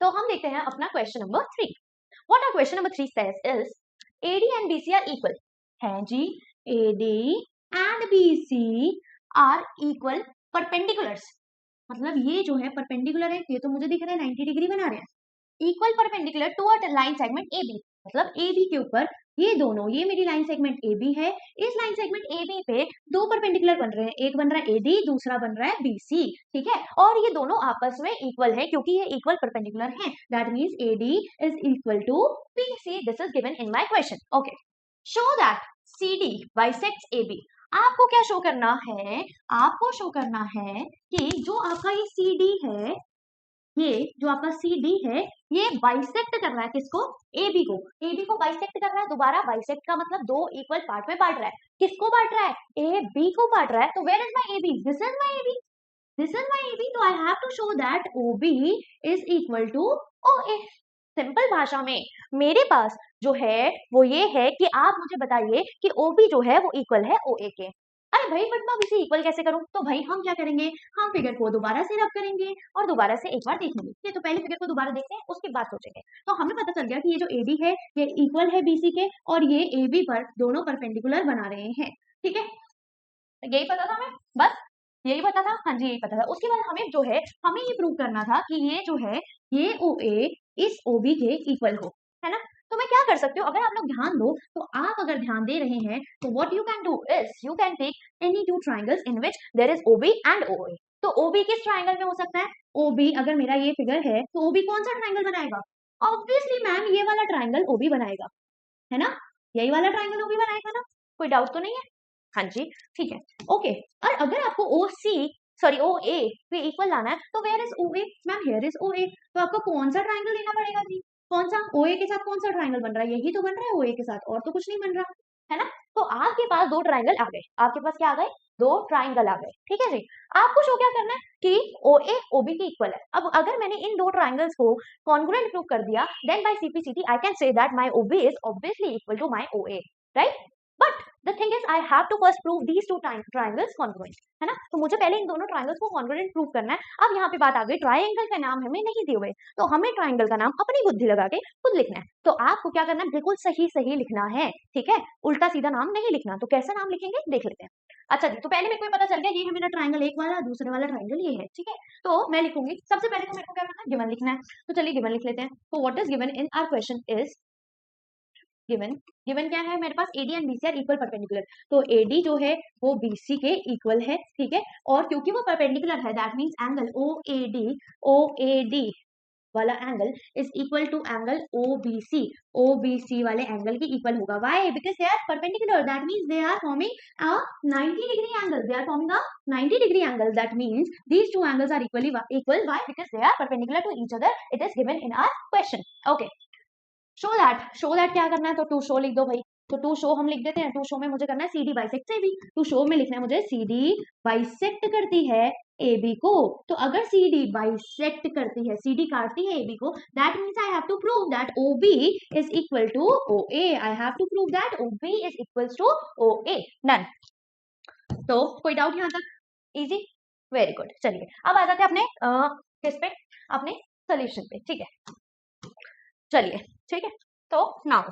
तो हम देखते हैं अपना question number 3। What are question number 3 says is AD and BC are equal. है जी, AD and BC are equal perpendiculars. मतलब ये जो है परपेंडिकुलर है, ये तो मुझे दिख रहा है 90 डिग्री बना रहे हैं। Equal perpendicular to a line segment AB, मतलब AB के ऊपर ये दोनों, ये मेरी लाइन सेगमेंट AB है, इस लाइन सेगमेंट AB पे दो परपेंडिकुलर बन रहे हैं, एक बन रहा है AD, दूसरा बन रहा है BC, ठीक है। और ये दोनों आपस में इक्वल है क्योंकि ये इक्वल परपेंडिकुलर हैं। That means AD is equal to BC। This is given in my question. Okay, show that CD bisects AB। आपको क्या शो करना है? आपको शो करना है कि जो आपका ये CD है, ये जो आपका CD है, ये बाइसेक्ट कर रहा है किसको? AB को। AB को बाइसेक्ट कर रहा है। दोबारा बाइसेक्ट का मतलब दो इक्वल पार्ट में बांट रहा है। किसको बांट रहा है? AB को बांट रहा है। तो where is my AB? This is my AB, this is my AB। तो I have to show that OB is equal to OA। Simple भाषा में मेरे पास जो है वो ये है कि आप मुझे बताइए कि OB जो है वो इक्वल है OA के। अरे भाई बट मैं इसे इक्वल कैसे करूं? तो भाई हम क्या करेंगे, हम फिगर को दोबारा से रब करेंगे और दोबारा से एक बार देखेंगे। ठीक है, तो पहले फिगर को दोबारा देखते हैं, उसके बाद सोचेंगे। तो हमें पता चल गया कि ये जो AD है ये इक्वल है BC के, और ये AB पर दोनों परपेंडिकुलर बना रहे हैं। ठीक है, यही पता था हमें, बस यही पता था। हाँ जी, यही पता था। उसके बाद हमें जो है, हमें ये प्रूव करना था कि ये जो है ये OA इस OB के इक्वल हो, है ना। तो मैं क्या कर सकती हूँ, अगर आप लोग ध्यान दो तो आप अगर ध्यान दे रहे हैं तो what you can do is you can take any two triangles in which there is OB and OA। तो OB किस ट्राइंगल में हो सकता है? OB अगर मेरा ये फिगर है तो OB कौन सा ट्राइंगल बनाएगा? ऑब्वियसली मैम ये वाला ट्राइंगल OB बनाएगा, है ना। यही वाला ट्राइंगल OB बनाएगा ना, कोई डाउट तो नहीं है? हाँ जी, ठीक है, ओके। और अगर आपको OA पे इक्वल लाना है तो where is OA? Ma'am here is OA। तो आपको कौन सा ट्राइंगल लेना पड़ेगा जी? कौन सा? OA के साथ कौन सा ट्राइंगल बन रहा है? यही तो बन रहा है OA के साथ, और तो कुछ नहीं बन रहा, है ना। तो आपके पास दो ट्राइंगल आ गए। आपके पास क्या आ गए? दो ट्राइंगल आ गए, ठीक है जी। आपको शो क्या करना है कि OA OB के इक्वल है। अब अगर मैंने इन दो ट्राइंगल्स को कॉन्ग्रुएंट प्रूव कर दिया, then by CPCT I can say that my OB is obviously equal to my OA, right. But the thing is I have to first prove these two triangles congruent, है ना। तो मुझे पहले इन दोनों triangles को congruent prove करना है। अब यहाँ पे बात आ गई, ट्राइंगल का नाम हमें नहीं दिए हुए, तो हमें ट्राइंगल का नाम अपनी बुद्धि लगा के खुद लिखना है। तो आपको क्या करना है, बिल्कुल सही सही लिखना है, ठीक है, उल्टा सीधा नाम नहीं लिखना। तो कैसे नाम लिखेंगे देख लेते हैं। अच्छा जी, तो पहले मेरे को ये पता चल गया ये है मेरा ट्राइंगल एक वाला, दूसरे वाला ट्राइंगल ये है, ठीक है। तो मैं लिखूंगी, सबसे पहले तो मेरे को क्या करना है, गिवन लिखना है। तो चलिए गिवन लिख लेते हैं। तो what is given in our question is given. Given क्या है मेरे पास? AD and BC are equal perpendicular. तो AD जो है वो BC के इक्वल है, ठीक है। और क्योंकि वो परपेंडिकुलर है दैट मींस एंगल OAD वाला angle is equal to angle OBC वाले एंगल के इक्वल होगा। Why? Because they are perpendicular, that means they are forming a 90 degree angle. They are forming a 90 degree angle, that means these two angles are equal. Why? Because they are perpendicular to each other. It is given in our question. Okay. Show that क्या करना है? तो to show लिख दो भाई। तो to show हम लिख देते हैं। टू शो में मुझे करना है CD bisect AB। To show में लिखना है मुझे CD बाइसेक्ट करती है AB को। तो अगर CD बाइसेक्ट करती है, CD काटती है AB को, that means I have to prove that OB is equal to OA। I have to prove that OB is equals to OA। Done. तो कोई डाउट यहाँ तक? Easy, very good. चलिए अब आ जाते हैं अपने किस पे, अपने सोल्यूशन पे, ठीक है। चलिए ठीक है, तो नाउ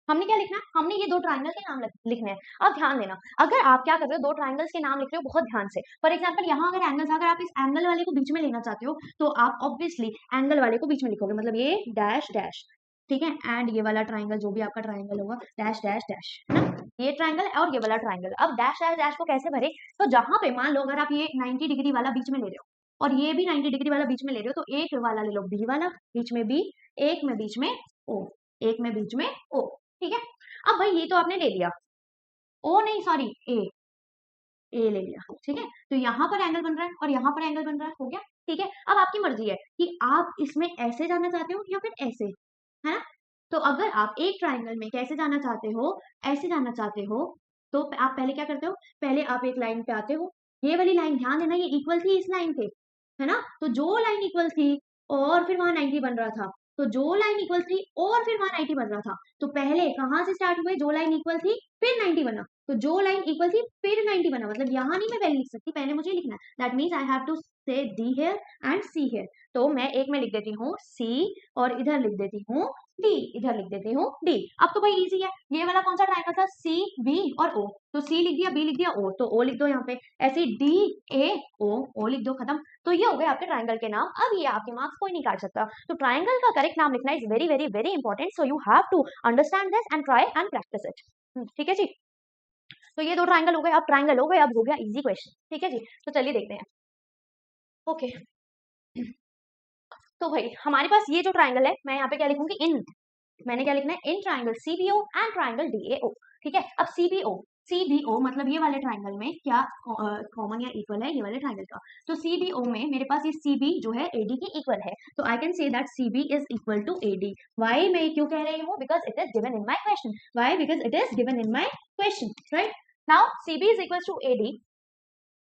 हमने क्या लिखना है, हमने ये दो ट्राइंगल के नाम लिखने हैं। अब ध्यान देना, अगर आप क्या कर रहे हो, दो ट्राइंगल्स के नाम लिख रहे हो बहुत ध्यान से। फॉर एग्जांपल यहाँ अगर एंगल्स, अगर आप इस एंगल वाले को बीच में लेना चाहते हो तो आप ऑब्वियसली एंगल वाले को बीच में लिखोगे, मतलब ये डैश डैश, ठीक है। एंड ये वाला ट्राइंगल जो भी आपका ट्राइंगल होगा डैश डैश डैश, है ना। ये ट्राइंगल और ये वाला ट्राइंगल। अब डैश डैश डैश को कैसे भरे? तो जहां पे मान लो अगर आप ये 90 डिग्री वाला बीच में ले रहे हो और ये भी 90 डिग्री वाला बीच में ले रहे हो, तो एक वाला ले लो B वाला, बीच में B, एक में बीच में O, एक में बीच में O, ठीक है। अब भाई ये तो आपने ले लिया, O नहीं सॉरी ए ले लिया, ठीक है। तो यहाँ पर एंगल बन रहा है और यहाँ पर एंगल बन रहा है, हो गया, ठीक है। अब आपकी मर्जी है कि आप इसमें ऐसे जाना चाहते हो या फिर ऐसे, है ना। तो अगर आप एक ट्राइंगल में कैसे जाना चाहते हो, ऐसे जाना चाहते हो, तो आप पहले क्या करते हो, पहले आप एक लाइन पे आते हो। ये वाली लाइन ध्यान देना, ये इक्वल थी इस लाइन पे, है ना। तो जो लाइन इक्वल थी और फिर वहां 90 बन रहा था, तो जो लाइन इक्वल थी और फिर वहां 90 बन रहा था, तो पहले कहां से स्टार्ट हुए, जो लाइन इक्वल थी फिर 90 बना, तो जो लाइन इक्वल थी फिर 90 बना, मतलब यहाँ नहीं मैं वैल्यू लिख सकती, पहले मुझे लिखना है, that means I have to say D here and C here. तो मैं एक में लिख देती हूँ सी और इधर लिख देती हूँ डी, इधर लिख देती हूँ डी। अब तो भाई इजी है, ये वाला कौन सा ट्रायंगल था, सी बी और ओ, तो सी लिख दिया, बी लिख दिया, ओ तो ओ लिख दो यहाँ पे, ऐसे डी ए ओ लिख दो, खत्म। तो ये हो गए आपके ट्रायंगल के नाम। अब ये आपके मार्क्स कोई नहीं काट सकता, तो ट्रायंगल का करेक्ट नाम लिखना is very very very important, so you have to understand this and try and practise it. ठीक है जी, तो ये दो ट्रायंगल हो गए, अब ट्रायंगल हो गए, अब हो गया इजी क्वेश्चन। ठीक है जी, तो चलिए देखते हैं। ओके तो भाई हमारे पास ये जो ट्रायंगल है, मैं यहाँ पे क्या लिखूंगी, इन, मैंने क्या लिखना है, in triangle CBO and triangle DAO. ठीक है, अब सीबीओ मतलब ये वाले ट्रायंगल में क्या कॉमन या इक्वल है, ये वाले ट्रायंगल का, तो सीबीओ में मेरे पास ये सीबी जो है एडी के इक्वल है, तो I can say that CB is equal to AD. Why मैं क्यों कह रही हूँ, because it is given in my question, why because it is given in my question, right. Now CB is equal to AD,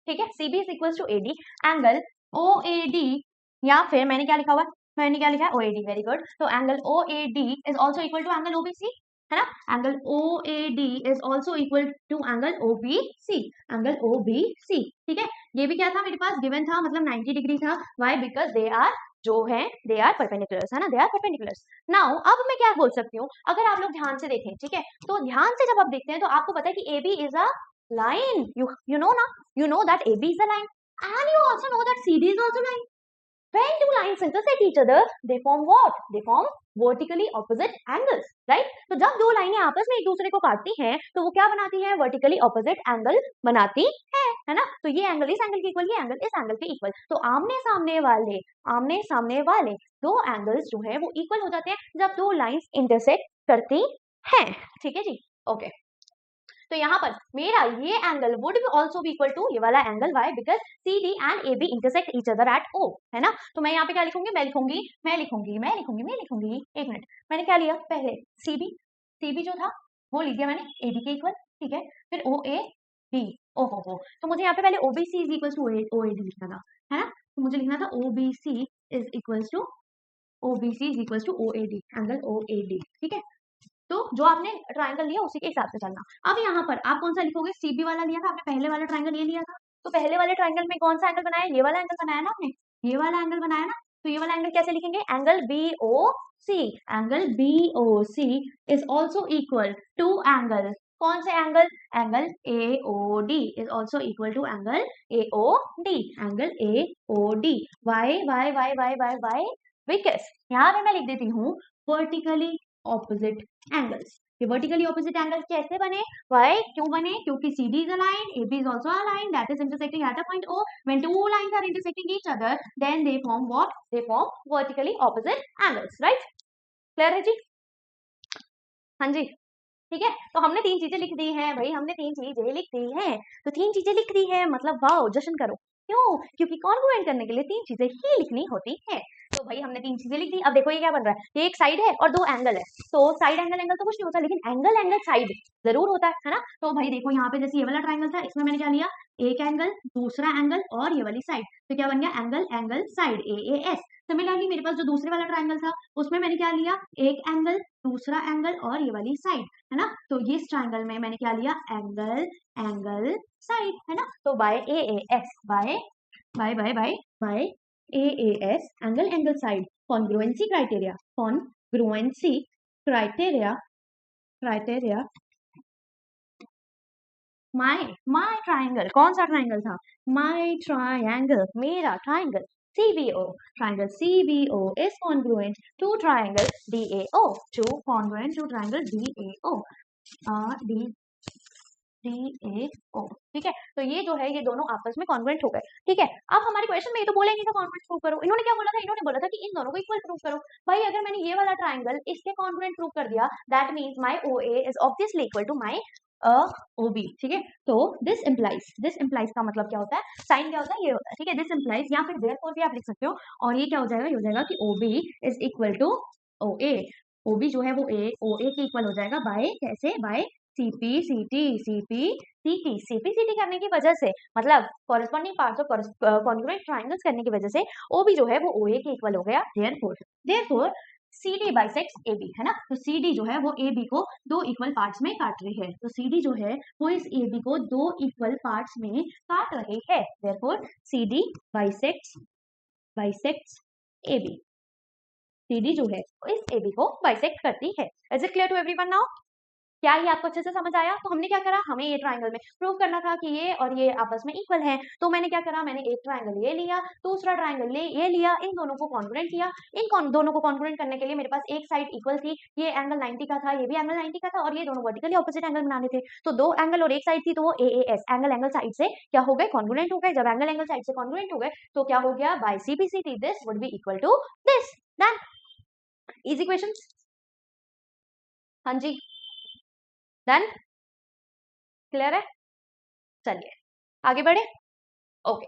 ठीक है, CB is equal to AD, angle O A D, या फिर मैंने क्या लिखा हुआ है, मैंने क्या लिखा है, O A D, very good. तो angle O A D is also equal to angle OBC, है ना, angle O A D is also equal to angle OBC, angle OBC. ठीक है, ये भी क्या था मेरे पास, गिवन था, मतलब 90 डिग्री था। वाई बिकॉज दे आर जो है दे आर परपेंडिकुलर्स, है ना, दे आर परपेंडिकुलर्स। नाउ अब मैं क्या बोल सकती हूँ, अगर आप लोग ध्यान से देखें, ठीक है, तो ध्यान से जब आप देखते हैं तो आपको पता है कि A B is a line, you know na, you know that AB is a line, and you also know that CD is also line. When two lines intersect each other, they form what? They form vertically opposite angles, right? तो जब दो लाइनें आपस में एक दूसरे को काटती हैं तो वो क्या बनाती है, वर्टिकली ऑपोजिट एंगल बनाती है ना। तो ये एंगल इस एंगल के इक्वल, ये एंगल इस एंगल के इक्वल, तो आमने सामने वाले दो एंगल्स जो है वो इक्वल हो जाते हैं जब दो लाइंस इंटरसेक्ट करती हैं। ठीक है जी, ओके। तो यहाँ पर मेरा ये एंगल वुड भी ऑल्सो भी इक्वल टू ये वाला angle, why because C D and A B intersect each other at O, है ना। तो मैं यहाँ पे क्या लिखूंगी, मैं लिखूंगी, एक मिनट, मैंने क्या लिया, पहले सी बी जो था वो लिख दिया मैंने ए बी के इक्वल, ठीक है, फिर ओ ए डी, ओ हो, तो मुझे यहाँ पे पहले OBC is equal to O A D लिखना था, है ना, तो मुझे लिखना था OBC is equal to O A D, angle O A D. ठीक है, तो जो आपने ट्रायंगल लिया उसी के हिसाब से चलना। अब यहाँ पर आप कौन सा लिखोगे, सीबी वाला लिया था आपने, पहले वाला ट्रायंगल ये लिया था, तो पहले वाले ट्रायंगल में कौन सा एंगल बनाया, ये वाला एंगल बनाया ना आपने, ये वाला एंगल बनाया ना, तो ये वाला एंगल कैसे लिखेंगे, angle B O C is also equal to angle, कौन से angle, angle A O D is also equal to angle A O D, angle A O D. Why why why why why why because यहाँ पे मैं लिख देती हूँ vertically opposite angles. ये vertically opposite angle कैसे बने, वाई क्यों बने, क्योंकि CD is a line, AB is also a line that is intersecting at a point O. When two lines are intersecting each other, then they form what? They form vertically opposite angles, right? Clear है जी, हाँ जी, ठीक है। तो हमने तीन चीजें लिख दी हैं भाई, हमने तीन चीजें लिख दी हैं, तो तीन चीजें लिख दी है मतलब वाओ, जश्न करो, क्यों, क्योंकि कॉन्ग्रुएंट करने के लिए तीन चीजें ही लिखनी होती है। तो भाई हमने तीन चीजें लिख दी। अब देखो ये क्या बन रहा है, ये एक साइड है और दो एंगल है, तो साइड एंगल तो कुछ नहीं होता, लेकिन एंगल साइड जरूर होता है ना। तो भाई देखो यहाँ पे जैसे ये वाला ट्राइंगल था, इसमें मैंने क्या लिया, एक एंगल, दूसरा एंगल और ये वाली साइड, तो क्या बन गया, एंगल साइड AAS। सिमिलरली मेरे पास जो दूसरे वाला ट्राइंगल था उसमें मैंने क्या लिया, एक एंगल, दूसरा एंगल और ये वाली साइड, है ना। तो ये ट्राइंगल में मैंने क्या लिया, एंगल साइड, है ना। तो by AAS, by AAS angle side, congruency criteria my triangle, कौन सा ट्राइंगल था, माय ट्राइंगल, मेरा triangle CBO, triangle CBO is congruent to triangle DAO, congruent to triangle DAO, DAO, ठीक है। तो ये जो है ये दोनों आपस में कॉन्ग्रुएंट हो गए, ठीक है। अब हमारे क्वेश्चन में ये तो बोला नहीं था कॉन्ग्रुएंट प्रूव करो, इन्होंने क्या बोला था, इन्होंने बोला था कि इन दोनों को इक्वल प्रूव करो। भाई अगर मैंने ये वाला ट्राइंगल इसके कॉन्ग्रुएंट प्रूव कर दिया, that means my OA is obviously equal to my OB, ठीक है। तो दिस इम्प्लाइज का मतलब क्या होता है, साइन क्या होता है, ये होता है, ठीक है। दिस इम्प्लाइज या फिर देयरफॉर भी आप लिख सकते हो, और ये क्या हो जाएगा, ये हो जाएगा कि OB is equal to OA, OB जो है वो OA के इक्वल हो जाएगा बाय कैसे, बाय CP करने की वजह से, मतलब corresponding parts of congruent triangles करने की वजह से OB जो है वो OA के इक्वल हो गया। देयरफॉर CD बाइसेक्स AB है ना, तो CD जो है वो AB को दो इक्वल पार्ट्स में काट रही है, तो CD जो है वो इस AB को दो इक्वल पार्ट्स में काट रही है, therefore CD bisects AB। CD जो है वो इस AB को बाइसेक्ट करती है। Is it clear to everyone now? क्या ये आपको अच्छे से समझ आया? तो हमने क्या करा, हमें ये ट्रायंगल में प्रूव करना था कि ये और ये आपस में इक्वल है, तो मैंने क्या करा, मैंने एक ट्रायंगल ये लिया, दूसरा ट्रायंगल ये लिया, इन दोनों को कॉन्ग्रुएंट किया। दोनों को कॉन्ग्रुएंट करने के लिए मेरे पास एक साइड इक्वल थी, ये एंगल 90 का था, ये भी एंगल 90 का था, और ये दोनों वर्टिकली ऑपोजिट एंगल बनाने थे, तो दो एंगल और एक साइड थी, तो वो AAS एंगल साइड से क्या हो गए, कॉन्ग्रुएंट हो गए। जब एंगल साइड से कॉन्ग्रुएंट हो गए तो क्या हो गया, by CPCT this would be equal to this. Done. Easy questions. हाँ जी, डन, क्लियर है? चलिए आगे बढ़े। ओके